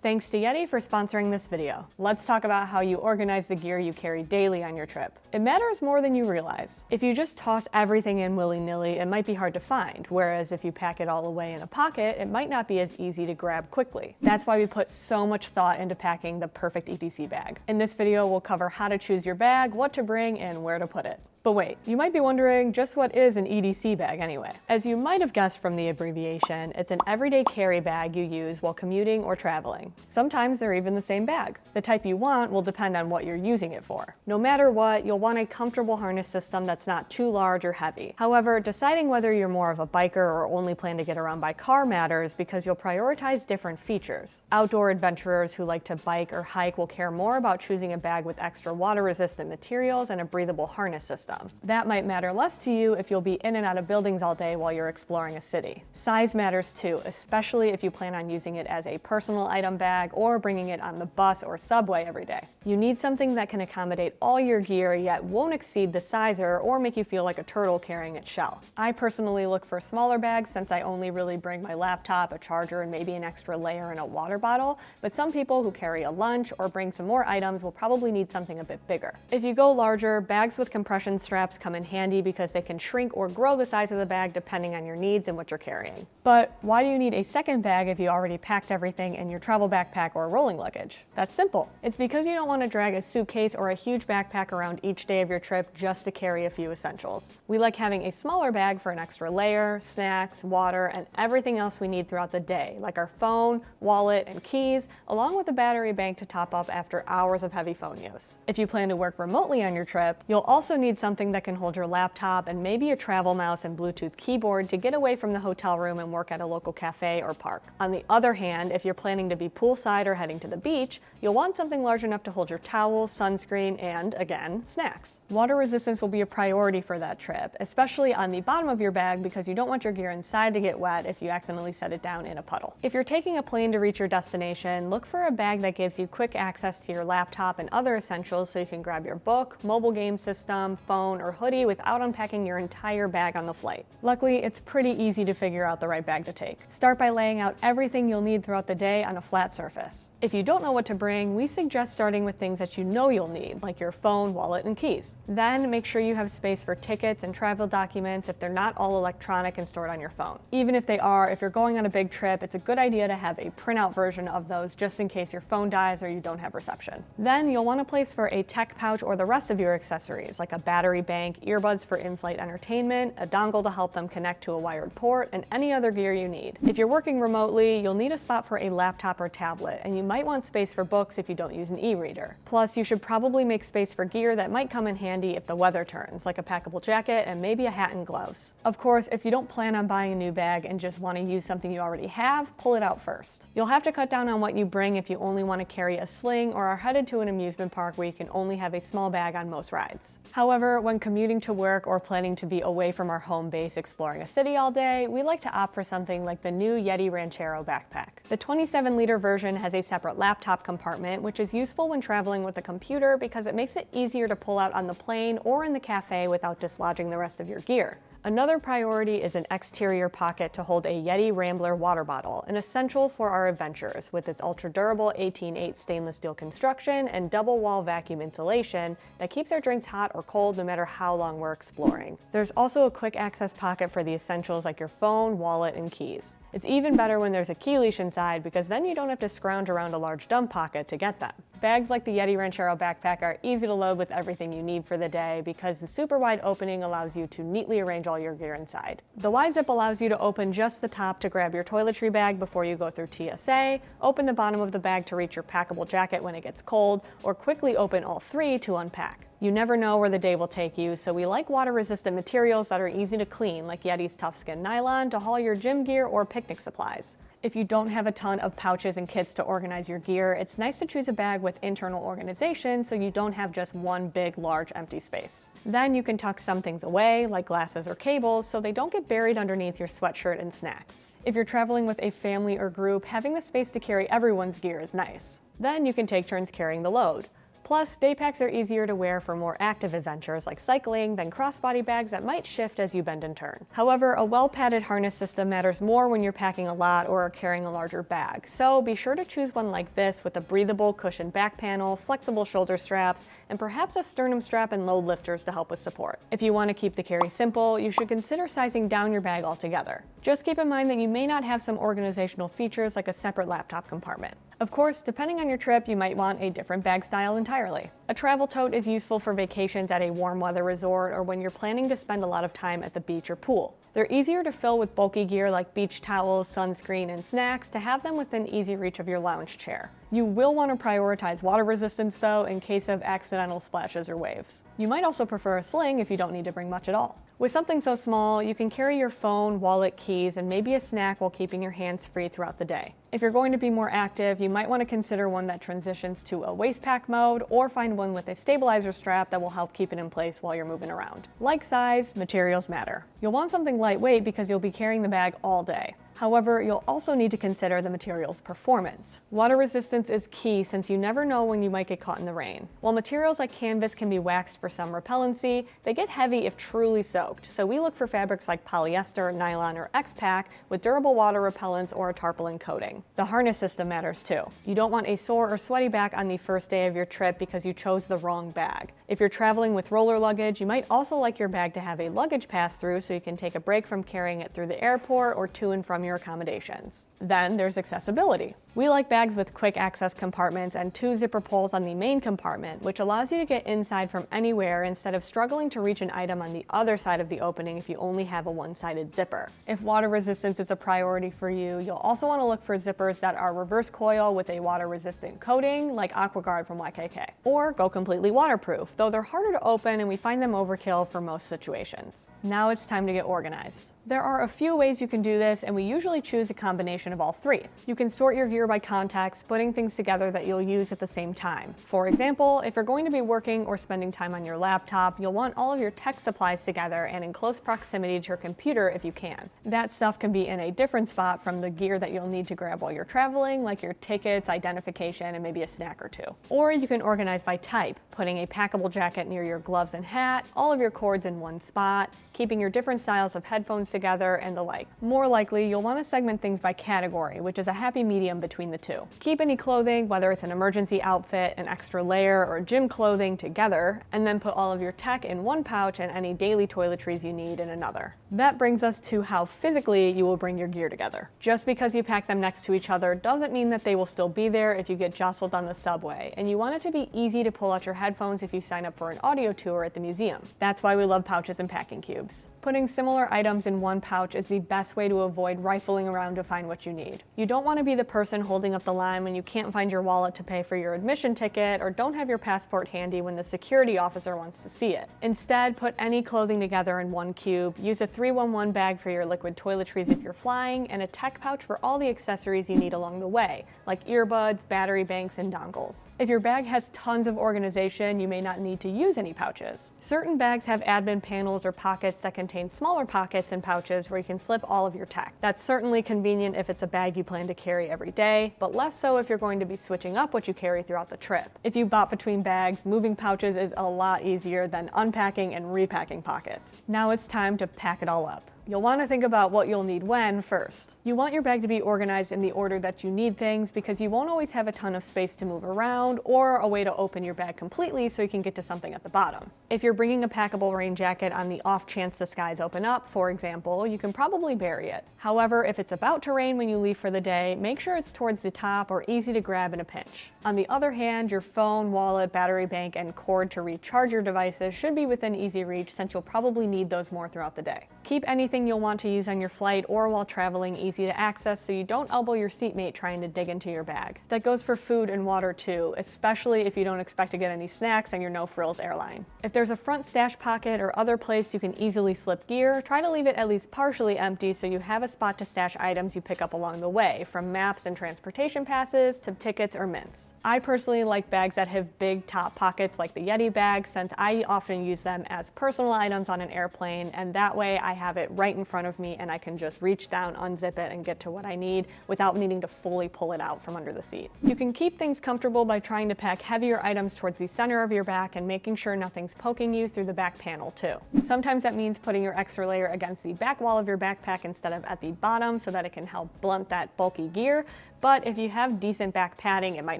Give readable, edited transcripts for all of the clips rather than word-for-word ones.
Thanks to Yeti for sponsoring this video. Let's talk about how you organize the gear you carry daily on your trip. It matters more than you realize. If you just toss everything in willy-nilly, it might be hard to find, whereas if you pack it all away in a pocket, it might not be as easy to grab quickly. That's why we put so much thought into packing the perfect EDC bag. In this video, we'll cover how to choose your bag, what to bring, and where to put it. But wait, you might be wondering, just what is an EDC bag anyway? As you might have guessed from the abbreviation, it's an everyday carry bag you use while commuting or traveling. Sometimes they're even the same bag. The type you want will depend on what you're using it for. No matter what, you'll want a comfortable harness system that's not too large or heavy. However, deciding whether you're more of a biker or only plan to get around by car matters because you'll prioritize different features. Outdoor adventurers who like to bike or hike will care more about choosing a bag with extra water-resistant materials and a breathable harness system. That might matter less to you if you'll be in and out of buildings all day while you're exploring a city. Size matters too, especially if you plan on using it as a personal item bag or bringing it on the bus or subway every day. You need something that can accommodate all your gear yet won't exceed the sizer or make you feel like a turtle carrying its shell. I personally look for smaller bags since I only really bring my laptop, a charger, and maybe an extra layer and a water bottle, but some people who carry a lunch or bring some more items will probably need something a bit bigger. If you go larger, bags with compression straps come in handy because they can shrink or grow the size of the bag depending on your needs and what you're carrying. But why do you need a second bag if you already packed everything in your travel backpack or rolling luggage? That's simple. It's because you don't want to drag a suitcase or a huge backpack around each day of your trip just to carry a few essentials. We like having a smaller bag for an extra layer, snacks, water, and everything else we need throughout the day, like our phone, wallet, and keys, along with a battery bank to top up after hours of heavy phone use. If you plan to work remotely on your trip, you'll also need something that can hold your laptop and maybe a travel mouse and Bluetooth keyboard to get away from the hotel room and work at a local cafe or park. On the other hand, if you're planning to be poolside or heading to the beach, you'll want something large enough to hold your towel, sunscreen, and, again, snacks. Water resistance will be a priority for that trip, especially on the bottom of your bag because you don't want your gear inside to get wet if you accidentally set it down in a puddle. If you're taking a plane to reach your destination, look for a bag that gives you quick access to your laptop and other essentials so you can grab your book, mobile game system, phone, or hoodie without unpacking your entire bag on the flight. Luckily, it's pretty easy to figure out the right bag to take. Start by laying out everything you'll need throughout the day on a flat surface. If you don't know what to bring, we suggest starting with things that you know you'll need, like your phone, wallet, and keys. Then make sure you have space for tickets and travel documents if they're not all electronic and stored on your phone. Even if they are, if you're going on a big trip, it's a good idea to have a printout version of those just in case your phone dies or you don't have reception. Then you'll want a place for a tech pouch or the rest of your accessories, like a battery bank, earbuds for in-flight entertainment, a dongle to help them connect to a wired port, and any other gear you need. If you're working remotely, you'll need a spot for a laptop or tablet, and you might want space for books if you don't use an e-reader. Plus, you should probably make space for gear that might come in handy if the weather turns, like a packable jacket and maybe a hat and gloves. Of course, if you don't plan on buying a new bag and just want to use something you already have, pull it out first. You'll have to cut down on what you bring if you only want to carry a sling or are headed to an amusement park where you can only have a small bag on most rides. However, when commuting to work or planning to be away from our home base exploring a city all day, we like to opt for something like the new Yeti Ranchero backpack. The 27-liter version has a separate laptop compartment, which is useful when traveling with a computer because it makes it easier to pull out on the plane or in the cafe without dislodging the rest of your gear. Another priority is an exterior pocket to hold a Yeti Rambler water bottle, an essential for our adventures with its ultra-durable 18/8 stainless steel construction and double-wall vacuum insulation that keeps our drinks hot or cold no matter how long we're exploring. There's also a quick access pocket for the essentials like your phone, wallet, and keys. It's even better when there's a key leash inside because then you don't have to scrounge around a large dump pocket to get them. Bags like the Yeti Ranchero backpack are easy to load with everything you need for the day because the super wide opening allows you to neatly arrange all your gear inside. The Y-zip allows you to open just the top to grab your toiletry bag before you go through TSA, open the bottom of the bag to reach your packable jacket when it gets cold, or quickly open all three to unpack. You never know where the day will take you, so we like water-resistant materials that are easy to clean, like Yeti's tough skin nylon to haul your gym gear or picnic supplies. If you don't have a ton of pouches and kits to organize your gear, it's nice to choose a bag with internal organization so you don't have just one big, large, empty space. Then you can tuck some things away, like glasses or cables, so they don't get buried underneath your sweatshirt and snacks. If you're traveling with a family or group, having the space to carry everyone's gear is nice. Then you can take turns carrying the load. Plus, day packs are easier to wear for more active adventures like cycling than crossbody bags that might shift as you bend and turn. However, a well-padded harness system matters more when you're packing a lot or are carrying a larger bag, so be sure to choose one like this with a breathable cushioned back panel, flexible shoulder straps, and perhaps a sternum strap and load lifters to help with support. If you want to keep the carry simple, you should consider sizing down your bag altogether. Just keep in mind that you may not have some organizational features like a separate laptop compartment. Of course, depending on your trip, you might want a different bag style entirely. A travel tote is useful for vacations at a warm weather resort or when you're planning to spend a lot of time at the beach or pool. They're easier to fill with bulky gear like beach towels, sunscreen, and snacks to have them within easy reach of your lounge chair. You will want to prioritize water resistance though in case of accidental splashes or waves. You might also prefer a sling if you don't need to bring much at all. With something so small, you can carry your phone, wallet, keys, and maybe a snack while keeping your hands free throughout the day. If you're going to be more active, you might want to consider one that transitions to a waist pack mode or find one with a stabilizer strap that will help keep it in place while you're moving around. Like size, materials matter. You'll want something lightweight because you'll be carrying the bag all day. However, you'll also need to consider the material's performance. Water resistance is key since you never know when you might get caught in the rain. While materials like canvas can be waxed for some repellency, they get heavy if truly soaked, so we look for fabrics like polyester, nylon, or X-Pack with durable water repellents or a tarpaulin coating. The harness system matters too. You don't want a sore or sweaty back on the first day of your trip because you chose the wrong bag. If you're traveling with roller luggage, you might also like your bag to have a luggage pass-through so you can take a break from carrying it through the airport or to and from your accommodations. Then there's accessibility. We like bags with quick access compartments and 2 zipper pulls on the main compartment, which allows you to get inside from anywhere instead of struggling to reach an item on the other side of the opening if you only have a one-sided zipper. If water resistance is a priority for you, you'll also want to look for zippers that are reverse coil with a water-resistant coating like AquaGuard from YKK. Or go completely waterproof, though they're harder to open and we find them overkill for most situations. Now it's time to get organized. There are a few ways you can do this, and we usually choose a combination of all 3. You can sort your gear by context, putting things together that you'll use at the same time. For example, if you're going to be working or spending time on your laptop, you'll want all of your tech supplies together and in close proximity to your computer if you can. That stuff can be in a different spot from the gear that you'll need to grab while you're traveling, like your tickets, identification, and maybe a snack or 2. Or you can organize by type, putting a packable jacket near your gloves and hat, all of your cords in one spot, keeping your different styles of headphones together, and the like. More likely, you'll want to segment things by category, which is a happy medium between the 2. Keep any clothing, whether it's an emergency outfit, an extra layer, or gym clothing together, and then put all of your tech in one pouch and any daily toiletries you need in another. That brings us to how physically you will bring your gear together. Just because you pack them next to each other doesn't mean that they will still be there if you get jostled on the subway, and you want it to be easy to pull out your headphones if you sign up for an audio tour at the museum. That's why we love pouches and packing cubes. Putting similar items in one pouch is the best way to avoid rifling around to find what you need. You don't want to be the person holding up the line when you can't find your wallet to pay for your admission ticket or don't have your passport handy when the security officer wants to see it. Instead, put any clothing together in one cube, use a 3-1-1 bag for your liquid toiletries if you're flying, and a tech pouch for all the accessories you need along the way, like earbuds, battery banks, and dongles. If your bag has tons of organization, you may not need to use any pouches. Certain bags have admin panels or pockets that contain smaller pockets and pouches where you can slip all of your tech. That's certainly convenient if it's a bag you plan to carry every day, but less so if you're going to be switching up what you carry throughout the trip. If you bop between bags, moving pouches is a lot easier than unpacking and repacking pockets. Now it's time to pack it all up. You'll want to think about what you'll need when first. You want your bag to be organized in the order that you need things because you won't always have a ton of space to move around or a way to open your bag completely so you can get to something at the bottom. If you're bringing a packable rain jacket on the off chance the skies open up, for example, you can probably bury it. However, if it's about to rain when you leave for the day, make sure it's towards the top or easy to grab in a pinch. On the other hand, your phone, wallet, battery bank, and cord to recharge your devices should be within easy reach since you'll probably need those more throughout the day. Keep anything you'll want to use on your flight or while traveling easy to access so you don't elbow your seatmate trying to dig into your bag. That goes for food and water too, especially if you don't expect to get any snacks on your no-frills airline. If there's a front stash pocket or other place you can easily slip gear, try to leave it at least partially empty so you have a spot to stash items you pick up along the way, from maps and transportation passes to tickets or mints. I personally like bags that have big top pockets like the Yeti bag since I often use them as personal items on an airplane, and that way I have it right in front of me and I can just reach down, unzip it, and get to what I need without needing to fully pull it out from under the seat. You can keep things comfortable by trying to pack heavier items towards the center of your back and making sure nothing's poking you through the back panel too. Sometimes that means putting your extra layer against the back wall of your backpack instead of at the bottom so that it can help blunt that bulky gear, but if you have decent back padding, it might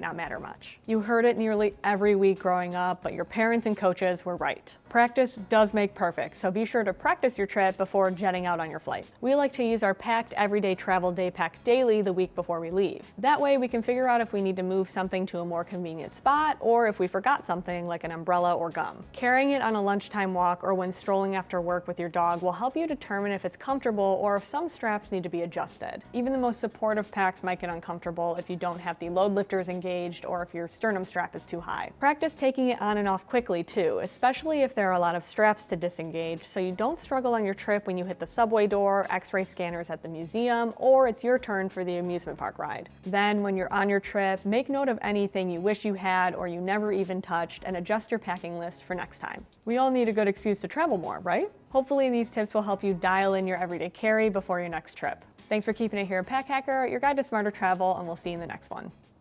not matter much. You heard it nearly every week growing up, but your parents and coaches were right. Practice does make perfect, so be sure to practice your trip before jetting out on your flight. We like to use our packed everyday travel day pack daily the week before we leave. That way we can figure out if we need to move something to a more convenient spot or if we forgot something like an umbrella or gum. Carrying it on a lunchtime walk or when strolling after work with your dog will help you determine if it's comfortable or if some straps need to be adjusted. Even the most supportive packs might get uncomfortable if you don't have the load lifters engaged or if your sternum strap is too high. Practice taking it on and off quickly too, especially if there are a lot of straps to disengage, so you don't struggle on your trip when you hit the subway door, x-ray scanners at the museum, or it's your turn for the amusement park ride. Then when you're on your trip, make note of anything you wish you had or you never even touched and adjust your packing list for next time. We all need a good excuse to travel more, right? Hopefully these tips will help you dial in your everyday carry before your next trip. Thanks for keeping it here at Pack Hacker, your guide to smarter travel, and we'll see you in the next one.